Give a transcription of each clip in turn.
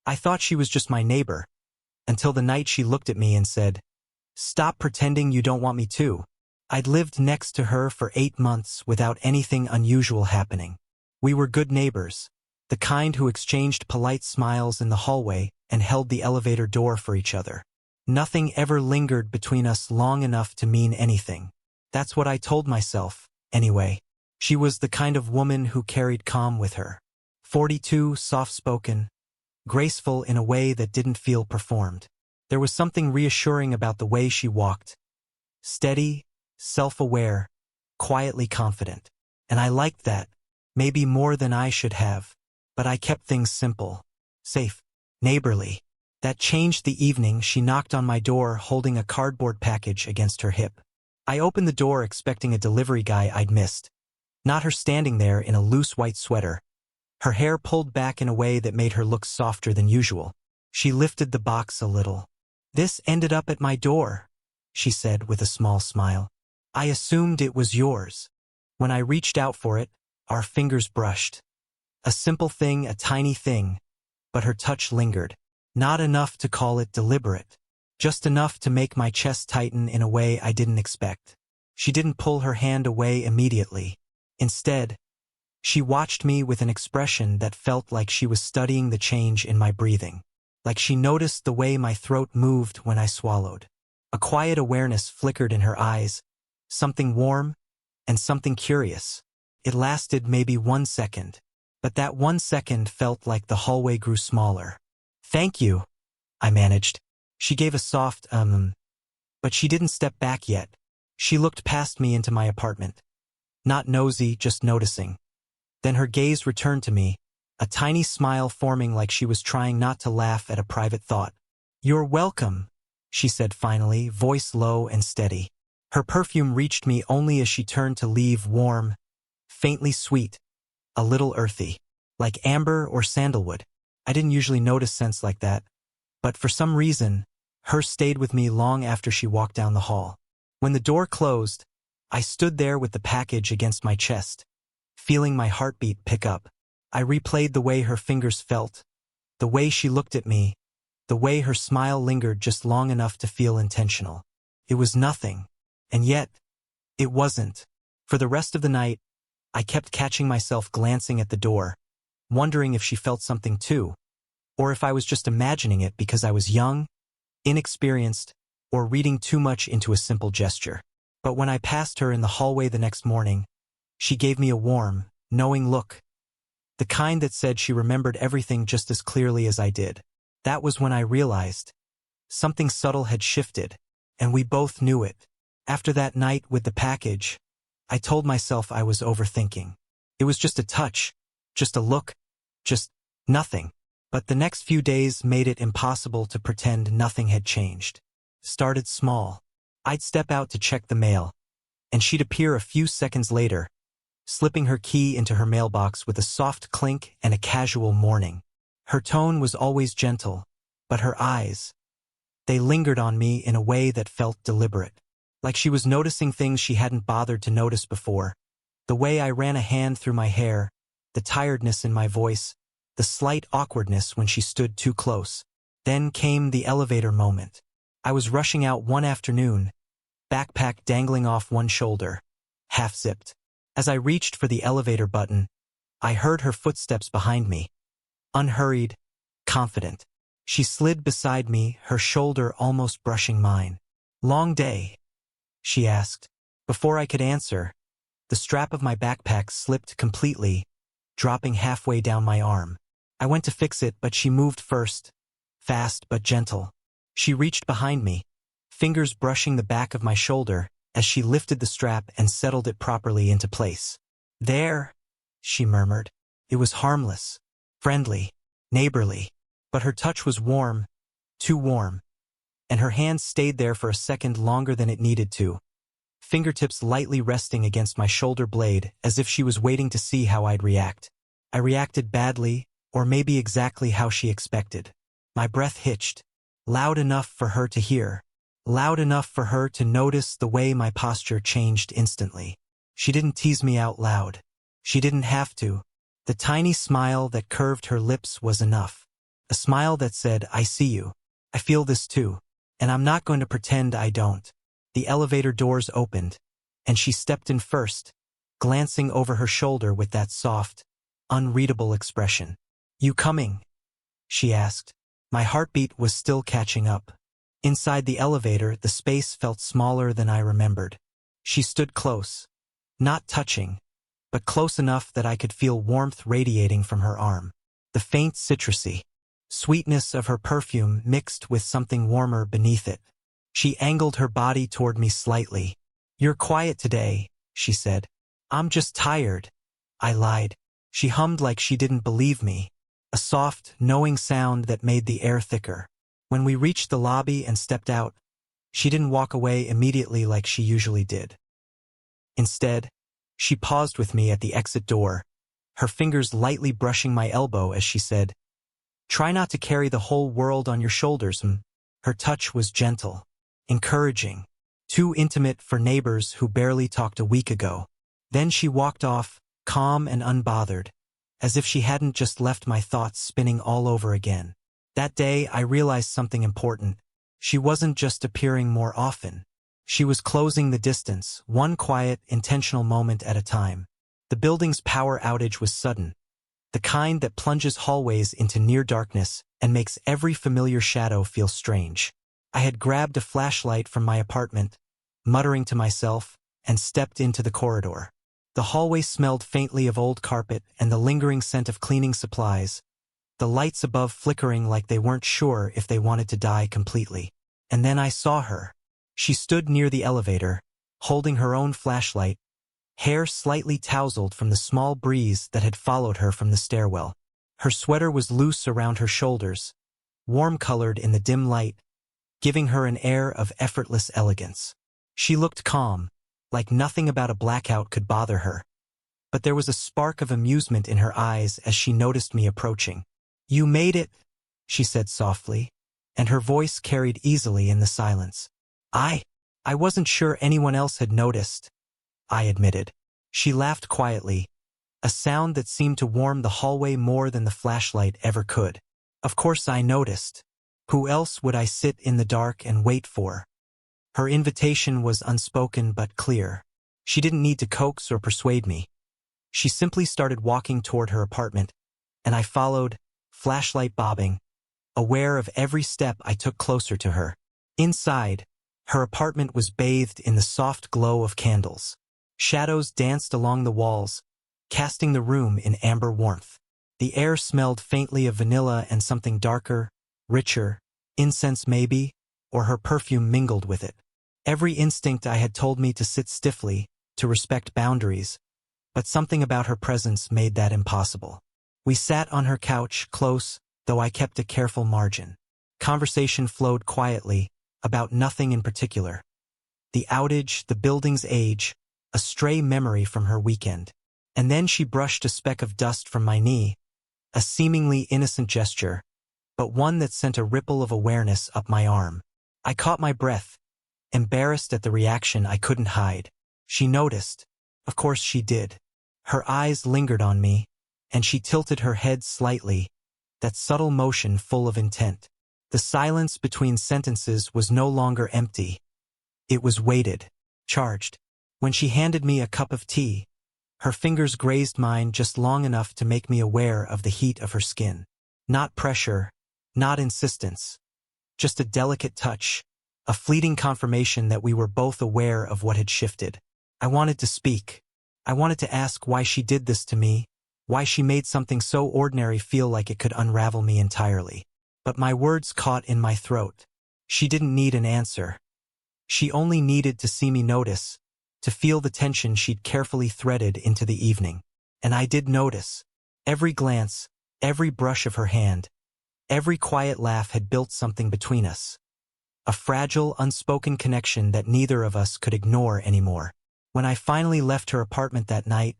I thought she was just my neighbor, until the night she looked at me and said, "Stop pretending you don't want me to." I'd lived next to her for 8 months without anything unusual happening. We were good neighbors, the kind who exchanged polite smiles in the hallway and held the elevator door for each other. Nothing ever lingered between us long enough to mean anything. That's what I told myself, anyway. She was the kind of woman who carried calm with her. 42, soft-spoken, graceful in a way that didn't feel performed. There was something reassuring about the way she walked. Steady, self-aware, quietly confident. And I liked that, maybe more than I should have. But I kept things simple, safe, neighborly. That changed the evening she knocked on my door holding a cardboard package against her hip. I opened the door expecting a delivery guy I'd missed. Not her standing there in a loose white sweater, her hair pulled back in a way that made her look softer than usual. She lifted the box a little. "This ended up at my door," she said with a small smile. "I assumed it was yours." When I reached out for it, our fingers brushed. A simple thing, a tiny thing, but her touch lingered. Not enough to call it deliberate. Just enough to make my chest tighten in a way I didn't expect. She didn't pull her hand away immediately. Instead, she watched me with an expression that felt like she was studying the change in my breathing. Like she noticed the way my throat moved when I swallowed. A quiet awareness flickered in her eyes, something warm and something curious. It lasted maybe 1 second, but that 1 second felt like the hallway grew smaller. "Thank you," I managed. She gave a soft, but she didn't step back yet. She looked past me into my apartment. Not nosy, just noticing. Then her gaze returned to me, a tiny smile forming like she was trying not to laugh at a private thought. "You're welcome," she said finally, voice low and steady. Her perfume reached me only as she turned to leave, warm, faintly sweet, a little earthy, like amber or sandalwood. I didn't usually notice scents like that, but for some reason, hers stayed with me long after she walked down the hall. When the door closed, I stood there with the package against my chest, feeling my heartbeat pick up. I replayed the way her fingers felt, the way she looked at me, the way her smile lingered just long enough to feel intentional. It was nothing, and yet, it wasn't. For the rest of the night, I kept catching myself glancing at the door, wondering if she felt something too, or if I was just imagining it because I was young, inexperienced, or reading too much into a simple gesture. But when I passed her in the hallway the next morning, she gave me a warm, knowing look. The kind that said she remembered everything just as clearly as I did. That was when I realized something subtle had shifted, and we both knew it. After that night with the package, I told myself I was overthinking. It was just a touch, just a look, just nothing. But the next few days made it impossible to pretend nothing had changed. Started small. I'd step out to check the mail, and she'd appear a few seconds later, slipping her key into her mailbox with a soft clink and a casual morning. Her tone was always gentle, but her eyes, they lingered on me in a way that felt deliberate. Like she was noticing things she hadn't bothered to notice before. The way I ran a hand through my hair, the tiredness in my voice, the slight awkwardness when she stood too close. Then came the elevator moment. I was rushing out one afternoon, backpack dangling off one shoulder, half-zipped. As I reached for the elevator button, I heard her footsteps behind me. Unhurried, confident. She slid beside me, her shoulder almost brushing mine. "Long day?" she asked. Before I could answer, the strap of my backpack slipped completely, dropping halfway down my arm. I went to fix it, but she moved first, fast but gentle. She reached behind me, fingers brushing the back of my shoulder as she lifted the strap and settled it properly into place. "There," she murmured. It was harmless, friendly, neighborly, but her touch was warm, too warm, and her hand stayed there for a second longer than it needed to, fingertips lightly resting against my shoulder blade as if she was waiting to see how I'd react. I reacted badly, or maybe exactly how she expected. My breath hitched, loud enough for her to hear, loud enough for her to notice the way my posture changed instantly. She didn't tease me out loud. She didn't have to. The tiny smile that curved her lips was enough. A smile that said, I see you. I feel this too. And I'm not going to pretend I don't. The elevator doors opened, and she stepped in first, glancing over her shoulder with that soft, unreadable expression. You coming? She asked. My heartbeat was still catching up. Inside the elevator, the space felt smaller than I remembered. She stood close, not touching, but close enough that I could feel warmth radiating from her arm. The faint citrusy sweetness of her perfume mixed with something warmer beneath it. She angled her body toward me slightly. You're quiet today, she said. I'm just tired. I lied. She hummed like she didn't believe me, a soft, knowing sound that made the air thicker. When we reached the lobby and stepped out, she didn't walk away immediately like she usually did. Instead, she paused with me at the exit door, her fingers lightly brushing my elbow as she said, Try not to carry the whole world on your shoulders. Her touch was gentle, encouraging, too intimate for neighbors who barely talked a week ago. Then she walked off, calm and unbothered, as if she hadn't just left my thoughts spinning all over again. That day, I realized something important. She wasn't just appearing more often. She was closing the distance, one quiet, intentional moment at a time. The building's power outage was sudden, the kind that plunges hallways into near darkness and makes every familiar shadow feel strange. I had grabbed a flashlight from my apartment, muttering to myself, and stepped into the corridor. The hallway smelled faintly of old carpet and the lingering scent of cleaning supplies, the lights above flickering like they weren't sure if they wanted to die completely. And then I saw her. She stood near the elevator, holding her own flashlight, hair slightly tousled from the small breeze that had followed her from the stairwell. Her sweater was loose around her shoulders, warm-colored in the dim light, giving her an air of effortless elegance. She looked calm, like nothing about a blackout could bother her. But there was a spark of amusement in her eyes as she noticed me approaching. You made it, she said softly, and her voice carried easily in the silence. I wasn't sure anyone else had noticed, I admitted. She laughed quietly, a sound that seemed to warm the hallway more than the flashlight ever could. Of course I noticed. Who else would I sit in the dark and wait for? Her invitation was unspoken but clear. She didn't need to coax or persuade me. She simply started walking toward her apartment, and I followed, flashlight bobbing, aware of every step I took closer to her. Inside, her apartment was bathed in the soft glow of candles. Shadows danced along the walls, casting the room in amber warmth. The air smelled faintly of vanilla and something darker, richer, incense maybe, or her perfume mingled with it. Every instinct I had told me to sit stiffly, to respect boundaries, but something about her presence made that impossible. We sat on her couch, close, though I kept a careful margin. Conversation flowed quietly, about nothing in particular. The outage, the building's age, a stray memory from her weekend. And then she brushed a speck of dust from my knee, a seemingly innocent gesture, but one that sent a ripple of awareness up my arm. I caught my breath, embarrassed at the reaction I couldn't hide. She noticed. Of course she did. Her eyes lingered on me, and she tilted her head slightly, that subtle motion full of intent. The silence between sentences was no longer empty. It was weighted, charged. When she handed me a cup of tea, her fingers grazed mine just long enough to make me aware of the heat of her skin. Not pressure, not insistence, just a delicate touch, a fleeting confirmation that we were both aware of what had shifted. I wanted to speak. I wanted to ask why she did this to me, why she made something so ordinary feel like it could unravel me entirely. But my words caught in my throat. She didn't need an answer. She only needed to see me notice, to feel the tension she'd carefully threaded into the evening. And I did notice. Every glance, every brush of her hand, every quiet laugh had built something between us. A fragile, unspoken connection that neither of us could ignore anymore. When I finally left her apartment that night,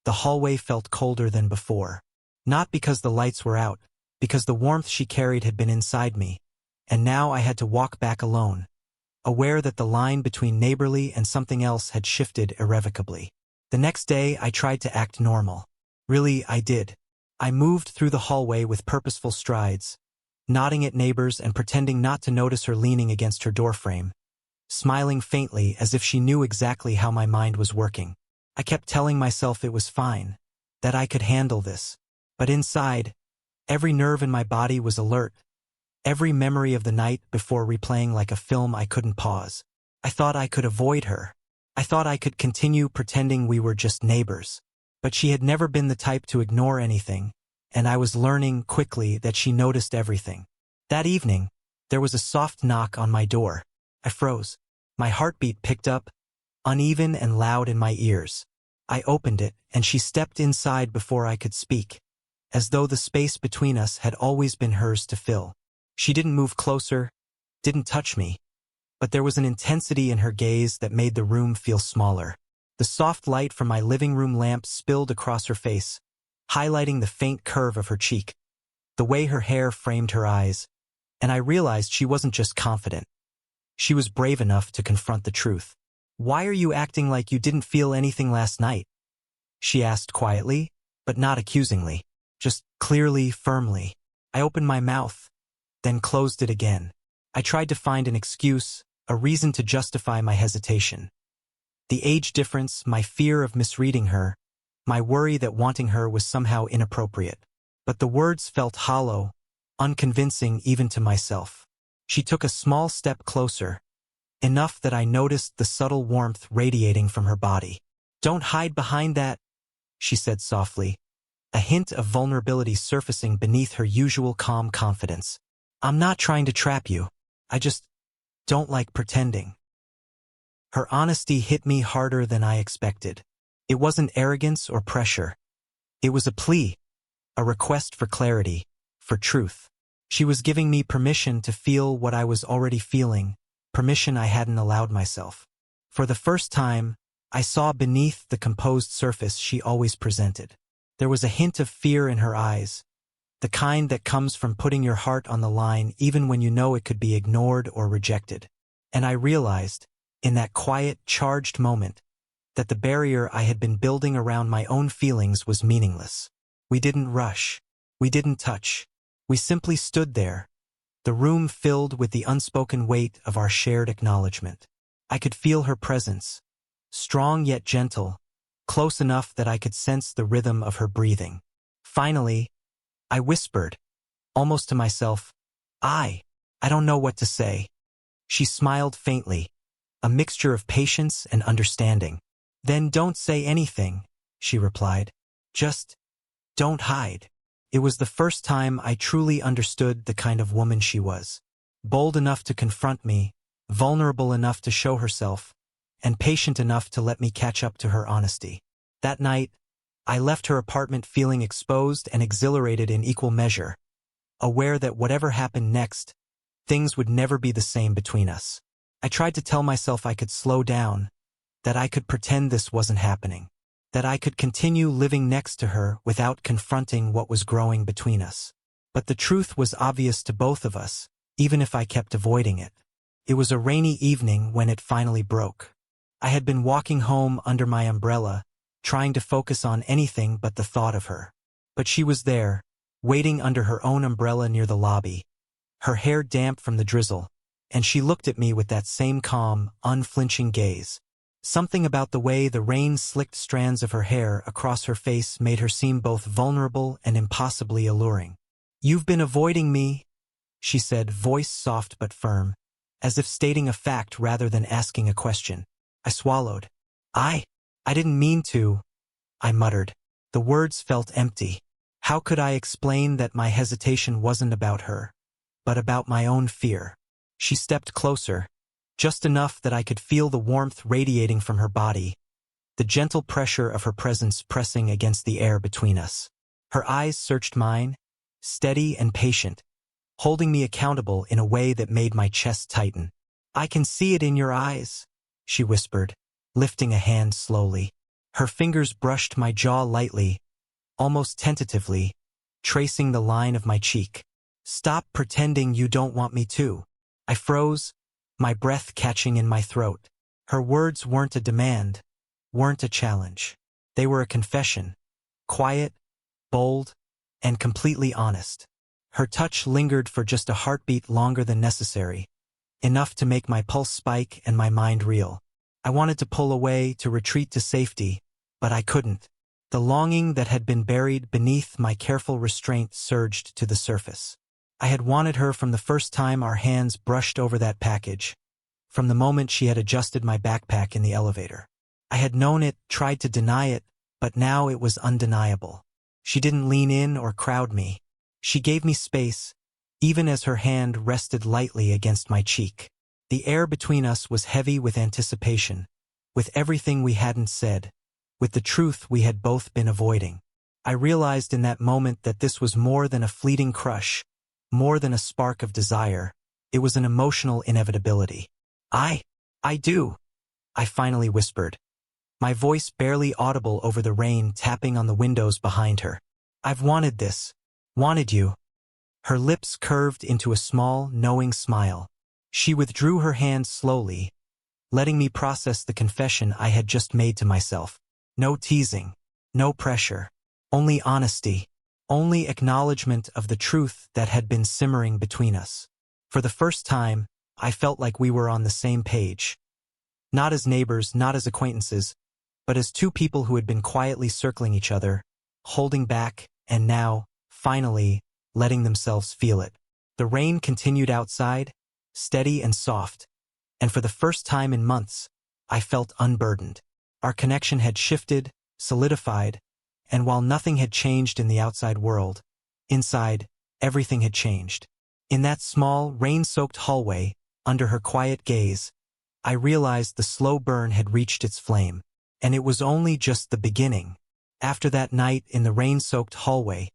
the hallway felt colder than before. Not because the lights were out, because the warmth she carried had been inside me, and now I had to walk back alone, aware that the line between neighborly and something else had shifted irrevocably. The next day, I tried to act normal. Really, I did. I moved through the hallway with purposeful strides, nodding at neighbors and pretending not to notice her leaning against her doorframe, smiling faintly as if she knew exactly how my mind was working. I kept telling myself it was fine, that I could handle this. But inside, every nerve in my body was alert, every memory of the night before replaying like a film I couldn't pause. I thought I could avoid her. I thought I could continue pretending we were just neighbors. But she had never been the type to ignore anything, and I was learning quickly that she noticed everything. That evening, there was a soft knock on my door. I froze. My heartbeat picked up, uneven and loud in my ears. I opened it, and she stepped inside before I could speak, as though the space between us had always been hers to fill. She didn't move closer, didn't touch me, but there was an intensity in her gaze that made the room feel smaller. The soft light from my living room lamp spilled across her face, highlighting the faint curve of her cheek, the way her hair framed her eyes, and I realized she wasn't just confident. She was brave enough to confront the truth. "Why are you acting like you didn't feel anything last night?" she asked quietly, but not accusingly, just clearly, firmly. I opened my mouth, then closed it again. I tried to find an excuse, a reason to justify my hesitation. The age difference, my fear of misreading her, my worry that wanting her was somehow inappropriate. But the words felt hollow, unconvincing even to myself. She took a small step closer, enough that I noticed the subtle warmth radiating from her body. "Don't hide behind that," she said softly, a hint of vulnerability surfacing beneath her usual calm confidence. "I'm not trying to trap you. I just don't like pretending." Her honesty hit me harder than I expected. It wasn't arrogance or pressure. It was a plea, a request for clarity, for truth. She was giving me permission to feel what I was already feeling, permission I hadn't allowed myself. For the first time, I saw beneath the composed surface she always presented. There was a hint of fear in her eyes, the kind that comes from putting your heart on the line even when you know it could be ignored or rejected. And I realized, in that quiet, charged moment, that the barrier I had been building around my own feelings was meaningless. We didn't rush. We didn't touch. We simply stood there, the room filled with the unspoken weight of our shared acknowledgement. I could feel her presence, strong yet gentle, close enough that I could sense the rhythm of her breathing. Finally, I whispered, almost to myself, I don't know what to say." She smiled faintly, a mixture of patience and understanding. "Then don't say anything," she replied. "Just don't hide." It was the first time I truly understood the kind of woman she was. Bold enough to confront me, vulnerable enough to show herself, and patient enough to let me catch up to her honesty. That night, I left her apartment feeling exposed and exhilarated in equal measure, aware that whatever happened next, things would never be the same between us. I tried to tell myself I could slow down, that I could pretend this wasn't happening, that I could continue living next to her without confronting what was growing between us. But the truth was obvious to both of us, even if I kept avoiding it. It was a rainy evening when it finally broke. I had been walking home under my umbrella, trying to focus on anything but the thought of her. But she was there, waiting under her own umbrella near the lobby, her hair damp from the drizzle, and she looked at me with that same calm, unflinching gaze. Something about the way the rain slicked strands of her hair across her face made her seem both vulnerable and impossibly alluring. "You've been avoiding me," she said, voice soft but firm, as if stating a fact rather than asking a question. I swallowed. I didn't mean to," I muttered. The words felt empty. How could I explain that my hesitation wasn't about her, but about my own fear? She stepped closer, just enough that I could feel the warmth radiating from her body, the gentle pressure of her presence pressing against the air between us. Her eyes searched mine, steady and patient, holding me accountable in a way that made my chest tighten. "I can see it in your eyes," she whispered, lifting a hand slowly. Her fingers brushed my jaw lightly, almost tentatively, tracing the line of my cheek. "Stop pretending you don't want me to." I froze, my breath catching in my throat. Her words weren't a demand, weren't a challenge. They were a confession, quiet, bold, and completely honest. Her touch lingered for just a heartbeat longer than necessary, enough to make my pulse spike and my mind reel. I wanted to pull away, to retreat to safety, but I couldn't. The longing that had been buried beneath my careful restraint surged to the surface. I had wanted her from the first time our hands brushed over that package, from the moment she had adjusted my backpack in the elevator. I had known it, tried to deny it, but now it was undeniable. She didn't lean in or crowd me. She gave me space, even as her hand rested lightly against my cheek. The air between us was heavy with anticipation, with everything we hadn't said, with the truth we had both been avoiding. I realized in that moment that this was more than a fleeting crush, more than a spark of desire. It was an emotional inevitability. I do, I finally whispered, my voice barely audible over the rain tapping on the windows behind her. I've wanted this, wanted you. Her lips curved into a small, knowing smile. She withdrew her hand slowly, letting me process the confession I had just made to myself. No teasing, no pressure, only honesty, only acknowledgement of the truth that had been simmering between us. For the first time, I felt like we were on the same page. Not as neighbors, not as acquaintances, but as two people who had been quietly circling each other, holding back, and now, finally, letting themselves feel it. The rain continued outside, steady and soft, and for the first time in months, I felt unburdened. Our connection had shifted, solidified, and while nothing had changed in the outside world, inside, everything had changed. In that small, rain-soaked hallway, under her quiet gaze, I realized the slow burn had reached its flame, and it was only just the beginning. After that night in the rain-soaked hallway,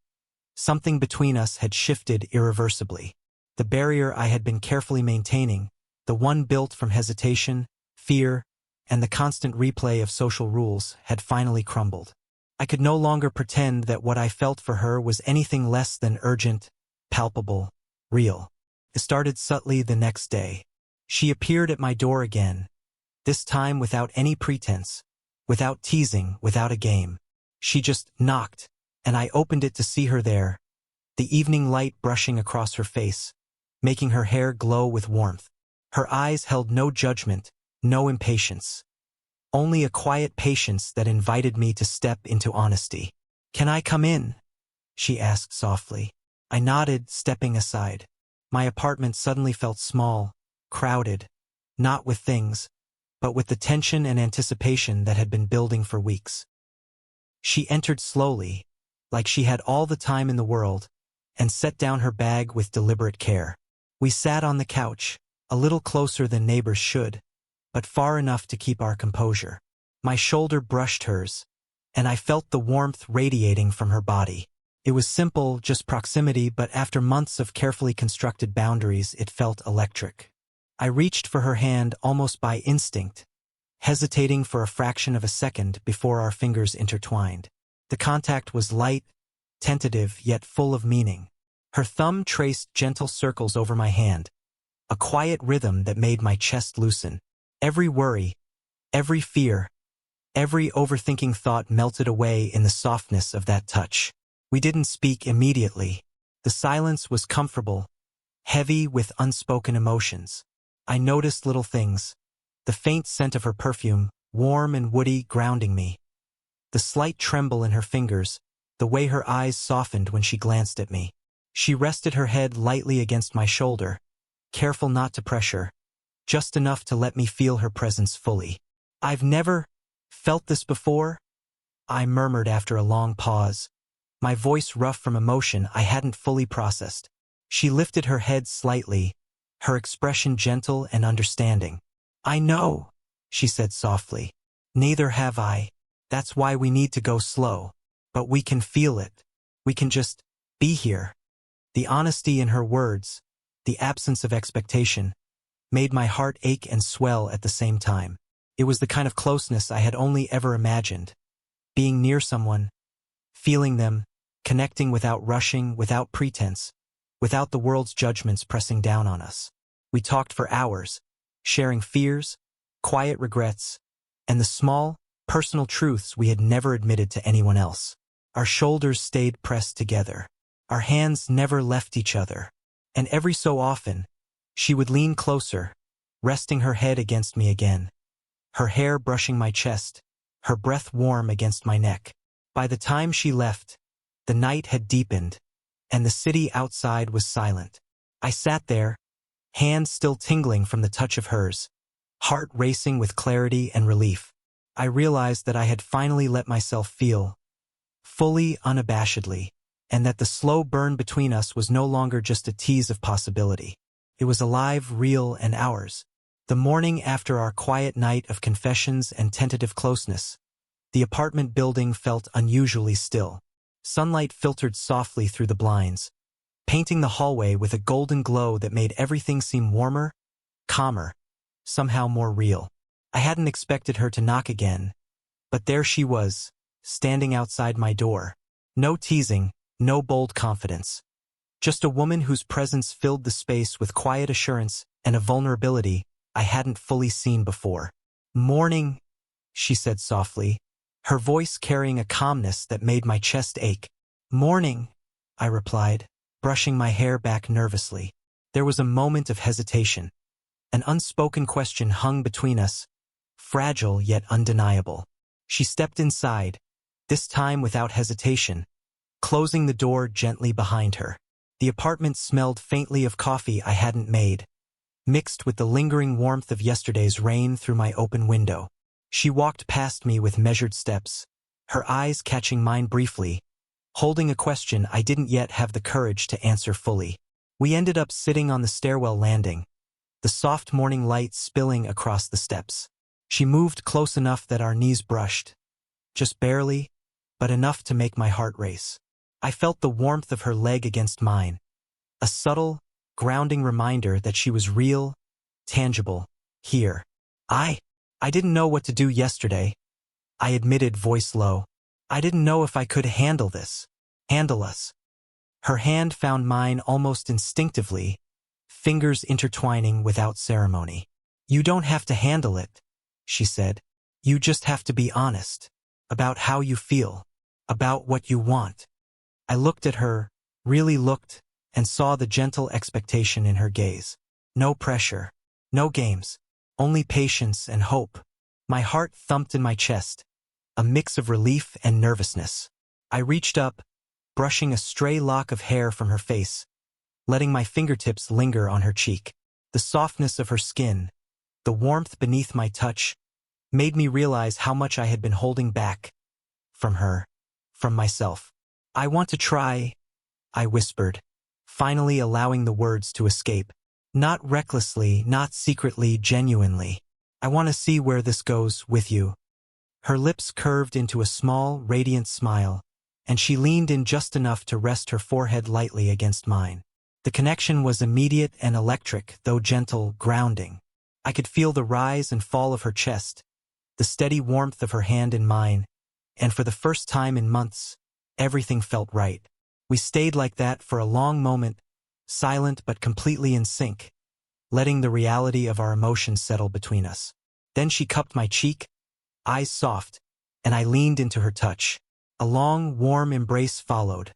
something between us had shifted irreversibly. The barrier I had been carefully maintaining, the one built from hesitation, fear, and the constant replay of social rules, had finally crumbled. I could no longer pretend that what I felt for her was anything less than urgent, palpable, real. It started subtly the next day. She appeared at my door again, this time without any pretense, without teasing, without a game. She just knocked, and I opened it to see her there, the evening light brushing across her face, making her hair glow with warmth. Her eyes held no judgment, no impatience. Only a quiet patience that invited me to step into honesty. "Can I come in?" she asked softly. I nodded, stepping aside. My apartment suddenly felt small, crowded, not with things, but with the tension and anticipation that had been building for weeks. She entered slowly, like she had all the time in the world, and set down her bag with deliberate care. We sat on the couch, a little closer than neighbors should, but far enough to keep our composure. My shoulder brushed hers, and I felt the warmth radiating from her body. It was simple, just proximity, but after months of carefully constructed boundaries, it felt electric. I reached for her hand almost by instinct, hesitating for a fraction of a second before our fingers intertwined. The contact was light, tentative, yet full of meaning. Her thumb traced gentle circles over my hand, a quiet rhythm that made my chest loosen. Every worry, every fear, every overthinking thought melted away in the softness of that touch. We didn't speak immediately. The silence was comfortable, heavy with unspoken emotions. I noticed little things. The faint scent of her perfume, warm and woody, grounding me. The slight tremble in her fingers, the way her eyes softened when she glanced at me. She rested her head lightly against my shoulder, careful not to pressure, just enough to let me feel her presence fully. "I've never felt this before," I murmured after a long pause, my voice rough from emotion I hadn't fully processed. She lifted her head slightly, her expression gentle and understanding. "I know," she said softly. "Neither have I. That's why we need to go slow. But we can feel it. We can just be here." The honesty in her words, the absence of expectation, made my heart ache and swell at the same time. It was the kind of closeness I had only ever imagined. Being near someone, feeling them, connecting without rushing, without pretense, without the world's judgments pressing down on us. We talked for hours, sharing fears, quiet regrets, and the small, personal truths we had never admitted to anyone else. Our shoulders stayed pressed together. Our hands never left each other. And every so often, she would lean closer, resting her head against me again, her hair brushing my chest, her breath warm against my neck. By the time she left, the night had deepened, and the city outside was silent. I sat there, hands still tingling from the touch of hers, heart racing with clarity and relief. I realized that I had finally let myself feel, fully, unabashedly, and that the slow burn between us was no longer just a tease of possibility. It was alive, real, and ours. The morning after our quiet night of confessions and tentative closeness, the apartment building felt unusually still. Sunlight filtered softly through the blinds, painting the hallway with a golden glow that made everything seem warmer, calmer, somehow more real. I hadn't expected her to knock again, but there she was, standing outside my door. No teasing, no bold confidence. Just a woman whose presence filled the space with quiet assurance and a vulnerability I hadn't fully seen before. "Morning," she said softly, her voice carrying a calmness that made my chest ache. "Morning," I replied, brushing my hair back nervously. There was a moment of hesitation. An unspoken question hung between us, fragile yet undeniable. She stepped inside, this time without hesitation, closing the door gently behind her. The apartment smelled faintly of coffee I hadn't made, mixed with the lingering warmth of yesterday's rain through my open window. She walked past me with measured steps, her eyes catching mine briefly, holding a question I didn't yet have the courage to answer fully. We ended up sitting on the stairwell landing, the soft morning light spilling across the steps. She moved close enough that our knees brushed, just barely, but enough to make my heart race. I felt the warmth of her leg against mine, a subtle, grounding reminder that she was real, tangible, here. I didn't know what to do yesterday, I admitted, voice low. I didn't know if I could handle us. Her hand found mine almost instinctively, fingers intertwining without ceremony. "You don't have to handle it," she said. "You just have to be honest about how you feel, about what you want." I looked at her, really looked, and saw the gentle expectation in her gaze. No pressure, no games, only patience and hope. My heart thumped in my chest, a mix of relief and nervousness. I reached up, brushing a stray lock of hair from her face, letting my fingertips linger on her cheek. The softness of her skin, the warmth beneath my touch, made me realize how much I had been holding back from her, from myself. "I want to try," I whispered, finally allowing the words to escape. "Not recklessly, not secretly, genuinely. I want to see where this goes with you." Her lips curved into a small, radiant smile, and she leaned in just enough to rest her forehead lightly against mine. The connection was immediate and electric, though gentle, grounding. I could feel the rise and fall of her chest, the steady warmth of her hand in mine, and for the first time in months, everything felt right. We stayed like that for a long moment, silent but completely in sync, letting the reality of our emotions settle between us. Then she cupped my cheek, eyes soft, and I leaned into her touch. A long, warm embrace followed,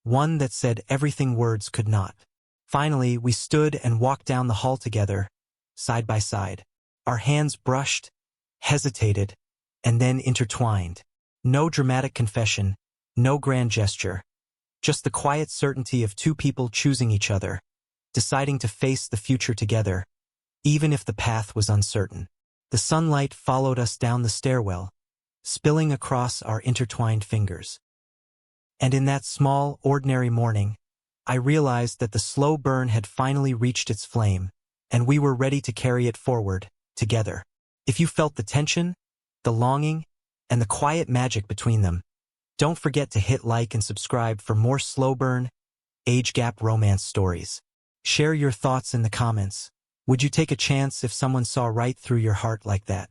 one that said everything words could not. Finally, we stood and walked down the hall together, side by side. Our hands brushed, hesitated, and then intertwined. No dramatic confession, no grand gesture, just the quiet certainty of two people choosing each other, deciding to face the future together, even if the path was uncertain. The sunlight followed us down the stairwell, spilling across our intertwined fingers. And in that small, ordinary morning, I realized that the slow burn had finally reached its flame, and we were ready to carry it forward, together. If you felt the tension, the longing, and the quiet magic between them, don't forget to hit like and subscribe for more slow burn, age gap romance stories. Share your thoughts in the comments. Would you take a chance if someone saw right through your heart like that?